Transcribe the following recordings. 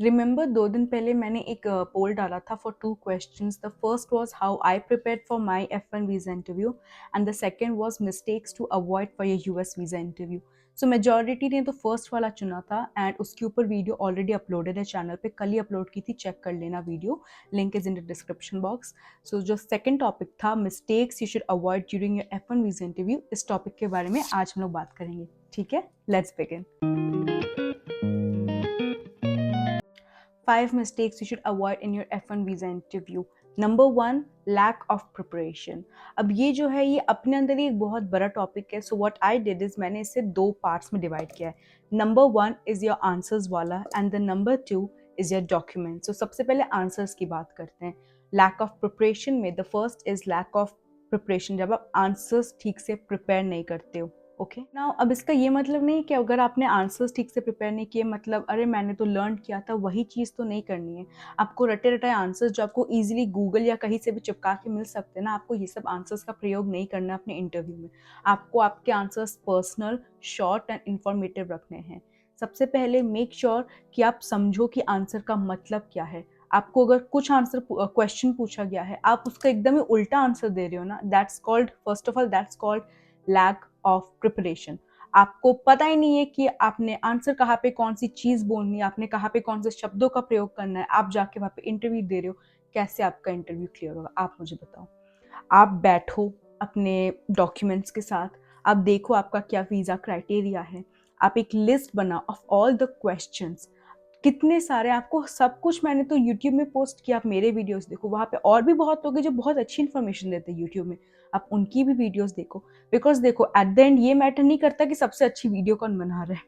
Remember 2 दिन पहले मैंने एक पोल डाला था for 2 questions. The first was how I prepared for my F1 visa interview and the second was mistakes to avoid for your US visa interview. So majority ने तो first वाला चुना था एंड उसके ऊपर वीडियो ऑलरेडी अपलोडेड है channel पे, कल ही अपलोड की थी, चेक कर लेना video, link is in the description box. So जो सेकंड टॉपिक था mistakes you should avoid during your F1 visa interview, इस टॉपिक के बारे में आज हम लोग बात करेंगे। ठीक है, let's begin. 5 mistakes you should avoid in your F1 visa interview. Number 1, lack of preparation. अब ये जो है ये अपने अंदर ही एक बहुत बड़ा टॉपिक है। So what I did is मैंने इसे 2 पार्ट्स में डिवाइड किया है। नंबर 1 इज योर आंसर्स वाला and the number 2 is your document. So सबसे पहले आंसर्स की बात करते हैं। लैक ऑफ प्रिपरेशन में the first is lack of preparation, जब आप आंसर्स ठीक से प्रिपेयर नहीं करते हो। ओके नाउ अब इसका ये मतलब नहीं कि अगर आपने आंसर्स ठीक से प्रिपेयर नहीं किए मतलब अरे मैंने तो लर्न किया था वही चीज़ तो नहीं करनी है। आपको रटे रटाए आंसर्स जो आपको इजीली गूगल या कहीं से भी चिपका के मिल सकते हैं ना, आपको ये सब आंसर्स का प्रयोग नहीं करना है अपने इंटरव्यू में। आपको आपके answers personal, short and informative रखने हैं। सबसे पहले मेक श्योर कि आप समझो कि आंसर का मतलब क्या है। आपको अगर कुछ आंसर क्वेश्चन पूछा गया है, आप उसका एकदम ही उल्टा आंसर दे रहे हो ना, that's called, first of all that's called lack of preparation. आपको पता ही नहीं है कि आपने आंसर कहाँ पे कौन सी चीज़ बोलनी है, आपने कहाँ पे कौन से शब्दों का प्रयोग करना है, आप जाके वहाँ पे इंटरव्यू दे रहे हो। कैसे आपका इंटरव्यू क्लियर होगा, आप मुझे बताओ। आप बैठो अपने डॉक्यूमेंट्स के साथ, आप देखो आपका क्या वीज़ा क्राइटेरिया है, आप एक लिस्ट बनाओ ऑफ ऑल द क्वेश्चंस। कितने सारे आपको सब कुछ मैंने तो यूट्यूब में पोस्ट किया, आप मेरे वीडियोस देखो, वहाँ पे और भी बहुत लोग हैं जो बहुत अच्छी इन्फॉर्मेशन देते हैं यूट्यूब में, आप उनकी भी वीडियोस देखो। बिकॉज देखो एट द एंड ये मैटर नहीं करता कि सबसे अच्छी वीडियो कौन बना रहा है,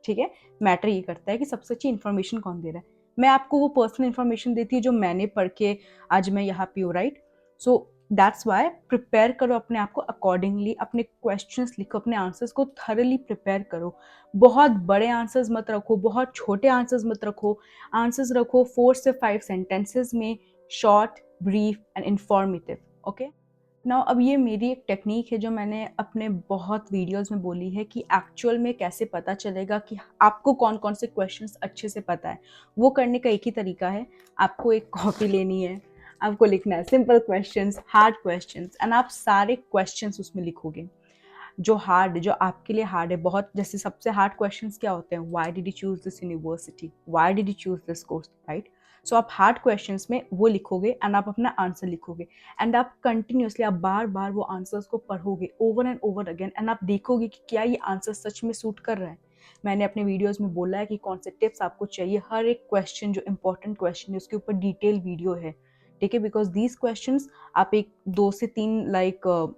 ठीक है, मैटर ये करता है कि सबसे अच्छी इन्फॉर्मेशन कौन दे रहा है। मैं आपको वो पर्सनल इन्फॉर्मेशन देती है जो मैंने पढ़ के आज मैं यहाँ पे हूँ, right. So that's Y prepare करो अपने आप को अकॉर्डिंगली, अपने क्वेश्चंस लिखो, अपने आंसर्स को थरली प्रिपेयर करो। बहुत बड़े आंसर्स मत रखो, बहुत छोटे आंसर्स मत रखो। आंसर्स रखो 4 से 5 सेंटेंसेस में, short, brief and informative. Okay now अब ये मेरी एक टेक्निक है जो मैंने अपने बहुत वीडियोस में बोली है कि एक्चुअल में कैसे पता चलेगा कि आपको कौन कौन से क्वेश्चंस अच्छे से पता है। वो करने का एक ही तरीका है, आपको एक कॉपी लेनी है, आपको लिखना है simple questions, hard questions, and आप सारे क्वेश्चंस उसमें लिखोगे। जो हार्ड, जो आपके लिए हार्ड है बहुत, जैसे सबसे हार्ड क्वेश्चंस क्या होते हैं, why did you choose this university, why did you choose this course, right. So आप हार्ड क्वेश्चंस में वो लिखोगे एंड आप अपना आंसर लिखोगे एंड आप कंटिन्यूसली, आप बार बार वो आंसर्स को पढ़ोगे over and over again and आप देखोगे कि क्या ये आंसर सच में सूट कर रहा है। मैंने अपने वीडियोस में बोला है कि कौन से टिप्स आपको चाहिए, हर एक क्वेश्चन जो इंपॉर्टेंट क्वेश्चन है उसके ऊपर डिटेल वीडियो है, ठीक है। बिकॉज दीज क्वेश्चंस आप एक 2 से 3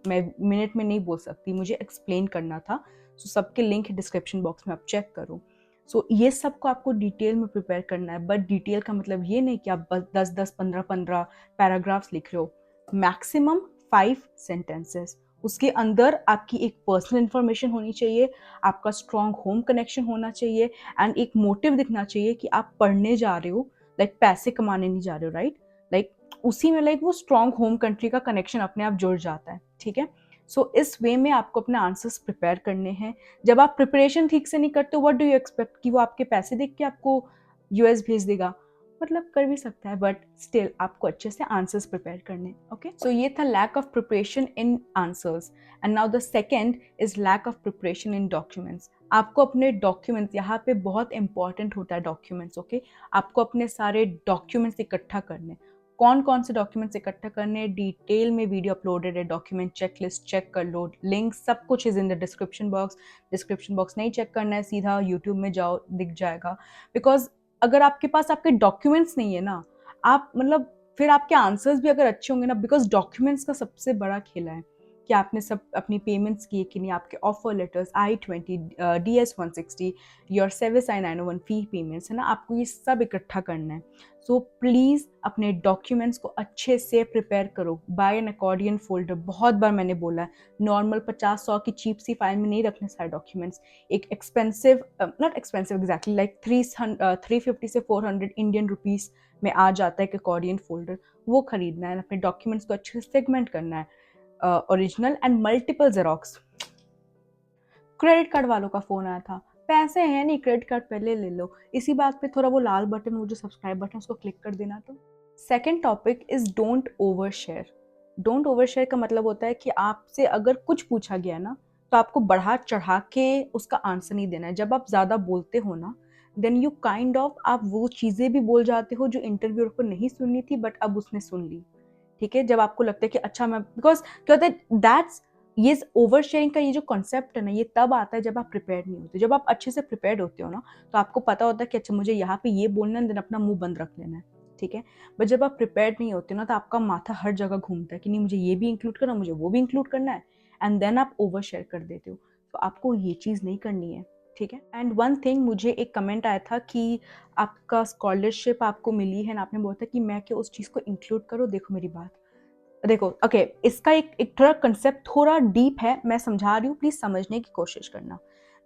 मैं मिनट में नहीं बोल सकती, मुझे एक्सप्लेन करना था। सो सबके लिंक है डिस्क्रिप्शन बॉक्स में, आप चेक करो। सो ये सब को आपको डिटेल में प्रिपेयर करना है, बट डिटेल का मतलब ये नहीं कि आप बस 10-10 15-15 पैराग्राफ्स लिख रहे हो। मैक्सिमम 5 सेंटेंसेस, उसके अंदर आपकी एक पर्सनल इंफॉर्मेशन होनी चाहिए, आपका स्ट्रॉन्ग होम कनेक्शन होना चाहिए एंड एक मोटिव दिखना चाहिए कि आप पढ़ने जा रहे हो, लाइक पैसे कमाने नहीं जा रहे हो, राइट। लाइक उसी में लाइक वो स्ट्रॉन्ग होम कंट्री का कनेक्शन अपने आप जुड़ जाता है, ठीक है। सो इस वे में आपको अपने आंसर्स प्रिपेयर करने हैं। जब आप प्रिपरेशन ठीक से नहीं करते, व्हाट डू यू एक्सपेक्ट कि वो आपके पैसे देख के आपको यूएस भेज देगा, मतलब कर भी सकता है, बट स्टिल आपको अच्छे से आंसर्स प्रिपेयर करने। ओके सो ये था lack of preparation in answers and now the second is lack of preparation in documents. आपको अपने डॉक्यूमेंट्स, यहाँ पे बहुत इंपॉर्टेंट होता है डॉक्यूमेंट्स, ओके। आपको अपने सारे डॉक्यूमेंट्स इकट्ठा करने, कौन कौन से डॉक्यूमेंट्स इकट्ठा करने, डिटेल में वीडियो अपलोडेड है, डॉक्यूमेंट चेकलिस्ट चेक कर लो, लिंक सब कुछ is in the description box. Description box नहीं चेक करना है, सीधा यूट्यूब में जाओ, दिख जाएगा। बिकॉज अगर आपके पास आपके डॉक्यूमेंट्स नहीं है ना, आप मतलब फिर आपके आंसर्स भी अगर अच्छे होंगे ना, बिकॉज डॉक्यूमेंट्स का सबसे बड़ा खेला है कि आपने सब अपनी पेमेंट्स किए कि नहीं, आपके offer letters, I-20, DS-160, your service I-901 fee payments है ना, आपको ये सब इकट्ठा करना है। सो प्लीज़ अपने डॉक्यूमेंट्स को अच्छे से प्रिपेयर करो, बाय एन अकॉर्डियन फोल्डर। बहुत बार मैंने बोला है, नॉर्मल 50-100 की चीप सी फाइल में नहीं रखने सारे डॉक्यूमेंट्स। एक expensive, not expensive exactly, like 350 से 400 इंडियन रुपीज़ में आ जाता है एक अकॉर्डियन फोल्डर, वो खरीदना है। अपने डॉक्यूमेंट्स को अच्छे से सेगमेंट करना है, original and multiple xerox. Credit card वालों का फ़ोन आया था, पैसे हैं नहीं, क्रेडिट कार्ड पहले ले लो। इसी बात पे थोड़ा वो लाल बटन, वो जो सब्सक्राइब बटन उसको क्लिक कर देना। तो second topic is don't over share. Don't over share का मतलब होता है कि आपसे अगर कुछ पूछा गया ना, तो आपको बढ़ा चढ़ा के उसका आंसर नहीं देना है। जब आप ज़्यादा बोलते हो ना, देन यू काइंड ऑफ आप वो चीज़ें भी बोल जाते हो जो इंटरव्यूअर को नहीं सुननी थी बट अब उसने सुन ली। ठीक है, जब आपको लगता है कि अच्छा मैं, बिकॉज क्या होता है दैट्स, ये ओवर शेयरिंग का ये जो कॉन्सेप्ट है ना, ये तब आता है जब आप प्रिपेयर्ड नहीं होते। जब आप अच्छे से प्रिपेयर्ड होते हो ना, तो आपको पता होता है कि अच्छा मुझे यहाँ पे ये बोलना है, देन अपना मुंह बंद रख लेना है। ठीक है, बट जब आप प्रिपेयर्ड नहीं होते ना, तो आपका माथा हर जगह घूमता है कि नहीं मुझे ये भी इंक्लूड करना, मुझे वो भी इंक्लूड करना है, एंड देन आप ओवर शेयर कर देते हो। तो आपको ये चीज़ नहीं करनी है। ठीक है, एंड वन थिंग, मुझे एक कमेंट आया था कि आपका स्कॉलरशिप आपको मिली है ना, आपने बोला था कि मैं क्या उस चीज़ को इंक्लूड करो। देखो मेरी बात, देखो ओके, इसका एक थोड़ा कंसेप्ट थोड़ा डीप है, मैं समझा रही हूँ, प्लीज समझने की कोशिश करना।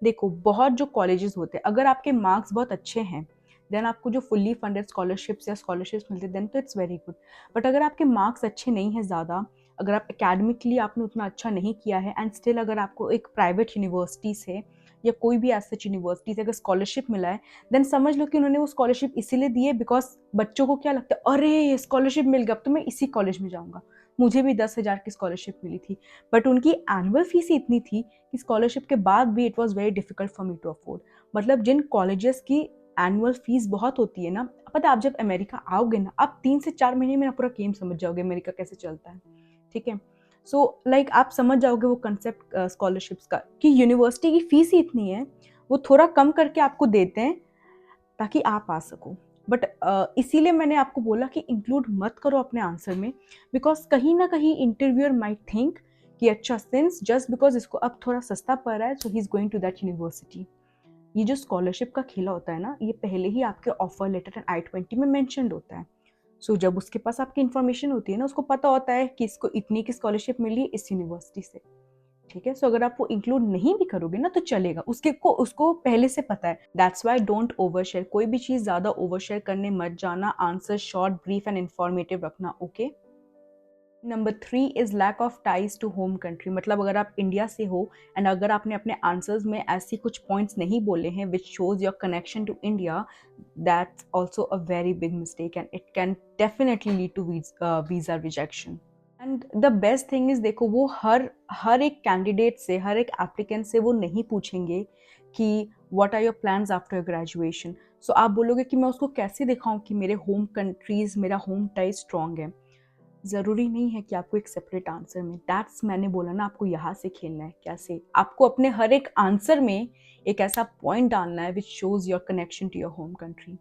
देखो बहुत जो कॉलेजेस होते हैं, अगर आपके मार्क्स बहुत अच्छे हैं, देन आपको जो फुल्ली फंडेड स्कॉलरशिप्स या स्कॉलरशिप्स मिलते हैं, देन तो इट्स वेरी गुड। बट अगर आपके मार्क्स अच्छे नहीं हैं ज़्यादा, अगर आप एकेडमिकली आपने उतना अच्छा नहीं किया है, एंड स्टिल अगर आपको एक प्राइवेट यूनिवर्सिटी से या कोई भी ऐसे यूनिवर्सिटी से अगर स्कॉलरशिप मिला है, देन समझ लो कि उन्होंने वो स्कॉलरशिप इसीलिए दी है बिकॉज बच्चों को क्या लगता है, अरे स्कॉलरशिप मिल गया अब तो मैं इसी कॉलेज में जाऊँगा। मुझे भी 10,000 की स्कॉलरशिप मिली थी, बट उनकी एनुअल फीस ही इतनी थी कि स्कॉलरशिप के बाद भी it was very difficult for me to afford. मतलब जिन कॉलेजेस की एनुअल फीस बहुत होती है ना, पता है आप जब अमेरिका आओगे ना, आप 3 से 4 महीने में ना पूरा गेम समझ जाओगे अमेरिका कैसे चलता है। ठीक है, सो लाइक आप समझ जाओगे वो कंसेप्ट स्कॉलरशिप्स का, कि यूनिवर्सिटी की फीस ही इतनी है, वो थोड़ा कम करके आपको देते हैं ताकि आप आ सको। बट इसीलिए मैंने आपको बोला कि इंक्लूड मत करो अपने आंसर में, बिकॉज कहीं ना कहीं इंटरव्यूअर माइट थिंक कि अच्छा सिंस जस्ट बिकॉज इसको अब थोड़ा सस्ता पड़ रहा है so he is going to that university. ये जो स्कॉलरशिप का खेला होता है ना, ये पहले ही आपके ऑफर लेटर एंड I-20 में मैंशनड होता है। सो जब उसके पास आपकी इन्फॉर्मेशन होती है ना, उसको पता होता है कि इसको इतनी की स्कॉलरशिप मिली है इस यूनिवर्सिटी से। ठीक है, सो अगर आप वो इंक्लूड नहीं भी करोगे ना तो चलेगा, उसको पहले से पता है। That's why don't over share, कोई भी चीज़ ज़्यादा ओवर शेयर करने मत जाना। Answer short, brief and informative रखना। Okay, number 3 is lack of ties to home country. मतलब अगर आप इंडिया से हो एंड अगर आपने अपने आंसर्स में ऐसी कुछ पॉइंट्स नहीं बोले हैं which shows your connection to India, that's also a very big mistake and it can definitely lead to visa rejection. And the best thing is, देखो वो हर हर एक कैंडिडेट से, हर एक एप्लीकेंट से वो नहीं पूछेंगे कि what are your plans after graduation. So आप बोलोगे कि मैं उसको कैसे दिखाऊं कि मेरे होम कंट्रीज, मेरा होम टाइज स्ट्रॉन्ग है। ज़रूरी नहीं है कि आपको एक सेपरेट आंसर में, दैट्स मैंने बोला ना आपको यहाँ से खेलना है। कैसे? आपको अपने हर एक आंसर में एक ऐसा पॉइंट डालना है which shows your connection to your home country.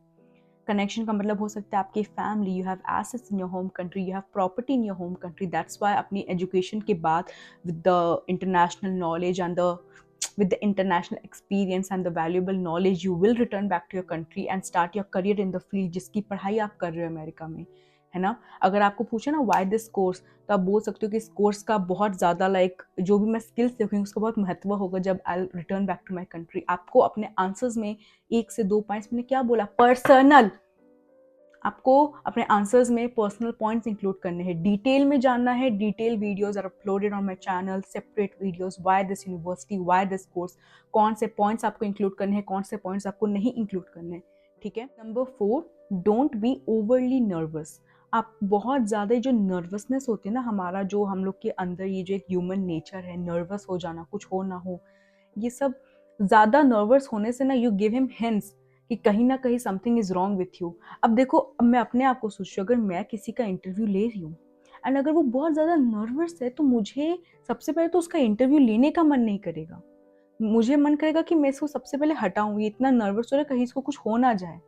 Connection का मतलब हो सकता है आपकी family, you have assets in your home country, you have property in your home country. That's why अपनी एजुकेशन के बाद with the international knowledge and the with the international experience and the valuable knowledge you will return back to your country and start your career in the field जिसकी पढ़ाई आप कर रहे हो America में, है ना। अगर आपको पूछे ना why this course, तो आप बोल सकते हो कि इस कोर्स का बहुत ज़्यादा लाइक जो भी मैं स्किल्स सीखूंगी उसका बहुत महत्व होगा जब I return back to my country. आपको अपने आंसर्स में 1 से 2 पॉइंट्स, मैंने क्या बोला, पर्सनल, आपको अपने आंसर्स में पर्सनल पॉइंट्स इंक्लूड करने हैं। डिटेल में जानना है, detail videos are uploaded on my channel, separate videos, why this university, why this course, कौन से पॉइंट्स आपको इंक्लूड करने हैं, कौन से पॉइंट्स आपको नहीं इंक्लूड करने हैं। ठीक है, number 4, don't be overly nervous. आप बहुत ज़्यादा जो नर्वसनेस होती है ना हमारा, जो हम लोग के अंदर ये जो एक ह्यूमन नेचर है, नर्वस हो जाना, कुछ हो ना हो, ये सब ज़्यादा नर्वस होने से ना यू गिव हिम हिंट्स कि कहीं ना कहीं something is wrong with you. अब देखो, अब मैं अपने आप को सोच रही हूँ, अगर मैं किसी का इंटरव्यू ले रही हूँ एंड अगर वो बहुत ज़्यादा नर्वस है, तो मुझे सबसे पहले तो उसका इंटरव्यू लेने का मन नहीं करेगा। मुझे मन करेगा कि मैं इसको सबसे पहले हटाऊं, ये इतना नर्वस हो रहा है, कहीं इसको कुछ हो ना जाए।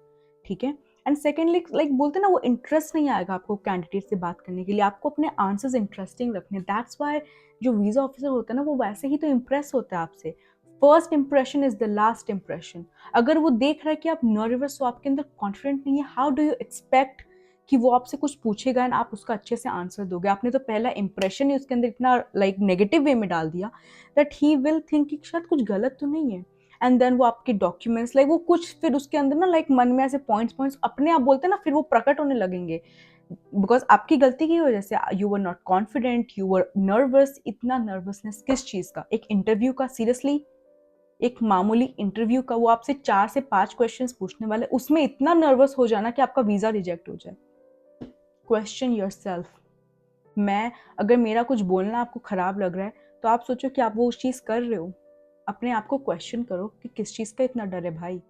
ठीक है, एंड सेकेंडली लाइक बोलते हैं ना, वो इंटरेस्ट नहीं आएगा आपको कैंडिडेट से बात करने के लिए। आपको अपने आंसर्स इंटरेस्टिंग रखने, दैट्स वाई जो वीज़ा ऑफिसर होता है ना, वो वैसे ही तो इम्प्रेस होता है आपसे। First impression is the last impression. अगर वो देख रहा है कि आप नर्वस हो, आपके अंदर कॉन्फिडेंट नहीं है, हाउ डू यू एक्सपेक्ट कि वो आपसे कुछ पूछेगा एंड आप उसका अच्छे से आंसर दोगे। आपने तो पहला इंप्रेशन ही उसके अंदर इतना लाइक नेगेटिव वे में डाल दिया दैट ही विल थिंक कि शायद कुछ गलत तो नहीं है। एंड देन वो आपके डॉक्यूमेंट्स लाइक वो कुछ फिर उसके अंदर ना लाइक मन में ऐसे पॉइंट्स पॉइंट्स अपने आप बोलते हैं ना, फिर वो प्रकट होने लगेंगे बिकॉज आपकी गलती की वजह से। You were not confident, you were nervous. इतना नर्वसनेस किस चीज़ का? एक इंटरव्यू का, सीरियसली। एक मामूली इंटरव्यू का वो आपसे 4 से 5 क्वेश्चंस पूछने वाले, उसमें इतना नर्वस हो जाना कि आपका वीज़ा रिजेक्ट हो जाए। Question yourself. मैं अगर मेरा कुछ बोलना आपको ख़राब लग रहा है तो आप सोचो कि आप वो उस चीज़ कर रहे हो। अपने आप को क्वेश्चन करो कि किस चीज़ का इतना डर है भाई।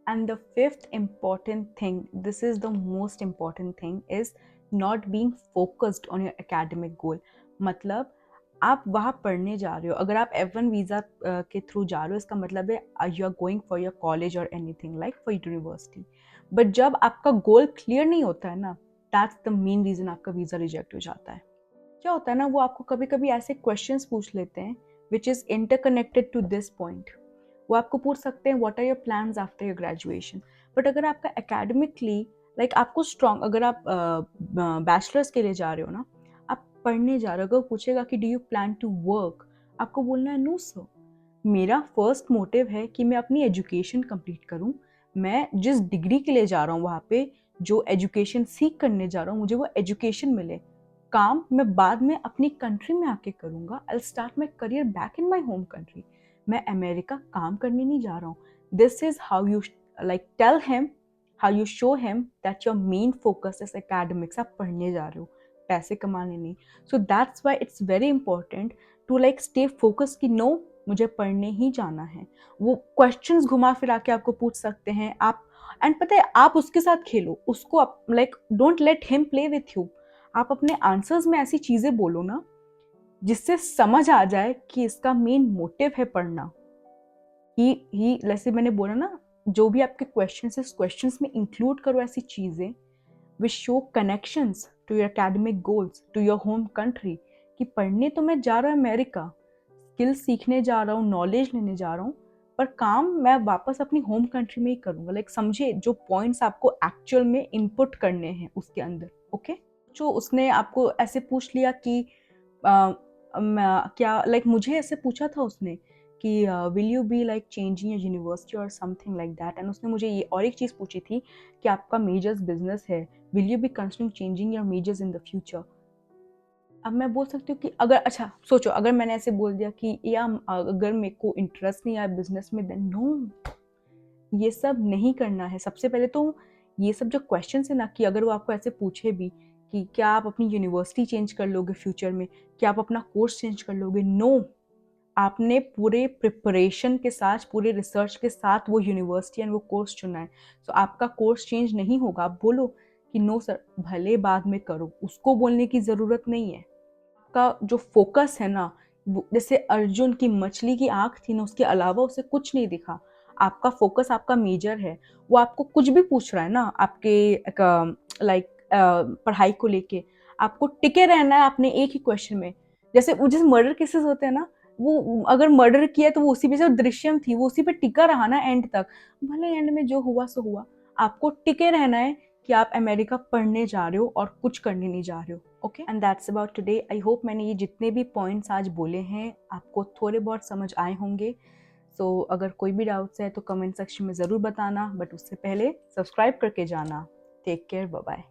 And the fifth important thing, this is the most important thing, is not being focused on your academic goal. मतलब आप वहाँ पढ़ने जा रहे हो, अगर आप F1 वीज़ा के थ्रू जा रहे हो, इसका मतलब है you are going for your college और anything like for university. But जब आपका गोल क्लियर नहीं होता है ना, दैट्स द मेन रीज़न आपका वीज़ा रिजेक्ट हो जाता है। क्या होता है ना, वो आपको कभी कभी ऐसे क्वेश्चंस पूछ लेते हैं which is interconnected to this point. वो आपको पूछ सकते हैं what are your plans after your graduation. But अगर आपका एकेडमिकली लाइक आपको स्ट्रॉन्ग, अगर आप बैचलर्स के लिए जा रहे हो ना, आप पढ़ने जा रहे हो, अगर पूछेगा कि do you plan to work, आपको बोलना है नो सर, मेरा फर्स्ट मोटिव है कि मैं अपनी एजुकेशन कंप्लीट करूं। मैं जिस डिग्री के लिए जा रहा हूँ वहाँ पे जो एजुकेशन सीख करने जा रहा हूँ, मुझे वो एजुकेशन मिले। काम मैं बाद में अपनी कंट्री में आके करूँगा। I start my career back in my home country. मैं अमेरिका काम करने नहीं जा रहा हूँ। This is how you like tell him, how you show him that your main focus is academics. आप पढ़ने जा रहे हो, पैसे कमाने नहीं। So that's why it's very important to like stay focus कि नो, मुझे पढ़ने ही जाना है। वो क्वेश्चंस घुमा फिरा के आपको पूछ सकते हैं आप, एंड पता है आप उसके साथ खेलो, उसको like don't let him play with you. आप अपने आंसर्स में ऐसी चीजें बोलो ना जिससे समझ आ जाए कि इसका मेन मोटिव है पढ़ना। ही जैसे मैंने बोला ना, जो भी आपके क्वेश्चंस है क्वेश्चंस में इंक्लूड करो ऐसी चीजें which show connections to your academic goals, to your home country. कि पढ़ने तो मैं जा रहा हूँ अमेरिका, स्किल सीखने जा रहा हूँ, नॉलेज लेने जा रहा हूँ, पर काम मैं वापस अपनी होम कंट्री में ही करूँगा। लाइक समझे जो पॉइंट्स आपको एक्चुअल में इनपुट करने हैं उसके अंदर। ओके जो उसने आपको ऐसे पूछ लिया कि क्या लाइक मुझे ऐसे पूछा था उसने कि will you be like changing your university और समथिंग लाइक दैट। एंड उसने मुझे ये और एक चीज़ पूछी थी कि आपका मेजर्स बिजनेस है, will you be considering changing your measures in the future. अब मैं बोल सकती हूँ कि अगर अच्छा सोचो, अगर मैंने ऐसे बोल दिया कि या अगर मेरे को इंटरेस्ट नहीं आया बिजनेस में, देन नो, ये सब नहीं करना है। सबसे पहले तो ये सब जो क्वेश्चन है ना, कि अगर वो आपको ऐसे पूछे भी कि क्या आप अपनी यूनिवर्सिटी चेंज कर लोगे फ्यूचर में, क्या आप अपना कोर्स चेंज कर लोगे, नो, आपने पूरे प्रिपरेशन के साथ, पूरे रिसर्च के साथ वो यूनिवर्सिटी एंड वो कोर्स चुना है। सो आपका कोर्स चेंज नहीं होगा। आप बोलो कि नो सर, भले बाद में करो, उसको बोलने की ज़रूरत नहीं है। का जो फोकस है ना, जैसे अर्जुन की मछली की आंख थी ना, उसके अलावा उसे कुछ नहीं दिखा। आपका फोकस आपका मेजर है। वो आपको कुछ भी पूछ रहा है ना आपके लाइक पढ़ाई को लेके, आपको टिके रहना है अपने एक ही क्वेश्चन में। जैसे मर्डर केसेस होते हैं ना, वो अगर मर्डर किया तो वो उसी पे, जो दृश्यम थी वो उसी पे टिका रहा ना एंड तक, भले एंड में जो हुआ सो हुआ। आपको टिके रहना है कि आप अमेरिका पढ़ने जा रहे हो और कुछ करने नहीं जा रहे हो। Okay and that's about today. I hope मैंने ये जितने भी पॉइंट्स आज बोले हैं आपको थोड़े बहुत समझ आए होंगे। सो अगर कोई भी डाउट्स है तो कमेंट सेक्शन में ज़रूर बताना, बट उससे पहले सब्सक्राइब करके जाना। Take care, bye bye.